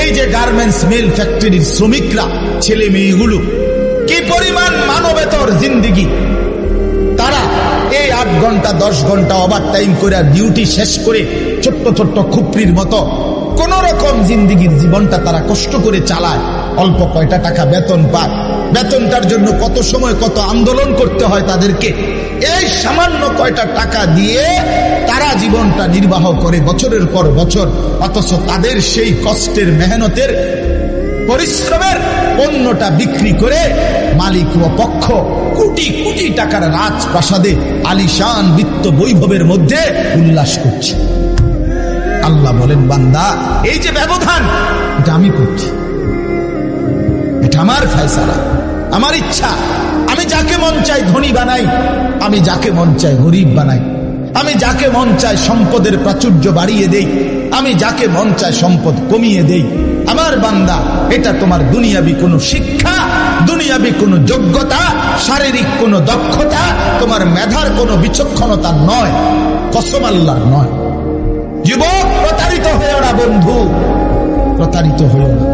এই যে গার্মেন্টস মিল ফ্যাক্টরির শ্রমিকরা, ছেলে মেয়েগুলো কি পরিমাণ মানবেতর জিন্দিগি। তারা এই 8 ঘন্টা 10 ঘন্টা ওভার টাইম করে ডিউটি শেষ করে ছোট্ট ছোট্ট খুপড়ির মতো কোন রকম জিন্দিগির জীবনটা তারা কষ্ট করে চালায়। অল্প কয়টা টাকা বেতন পায়, বেতনটার জন্য কত সময় কত আন্দোলন করতে হয় তাদেরকে। এই সামান্য কয়টা টাকা দিয়ে তারা জীবনটা নির্বাহ করে বছরের পর বছর, অথচ তাদের সেই কষ্টের মেহনতের পরিশ্রমের পণ্যটা বিক্রি করে মালিক ও পক্ষ কোটি কোটি টাকার রাজপ্রাসাদে আলিশান বিত্ত বৈভবের মধ্যে উল্লাস করছে। আল্লাহ বলেন, বান্দা এই যে ব্যবধান, এটা আমি করছি, এটা আমার ফয়সালা, আমার ইচ্ছা। আমি যাকে মন চাই ধনী বানাই, আমি যাকে মন চাই গরিব বানাই, আমি যাকে মন চাই সম্পদের প্রাচুর্য বাড়িয়ে দেই, আমি যাকে মন চাই সম্পদ কমিয়ে দেই। আমার বান্দা, এটা তোমার দুনিয়াবি কোনো শিক্ষা, দুনিয়াবি কোনো যোগ্যতা, শারীরিক কোনো দক্ষতা, তোমার মেধার কোনো বিচক্ষণতা নয়, কসম আল্লাহর নয়। যুবক, প্রতারিত হয়েও না বন্ধু, প্রতারিত হয়েও না।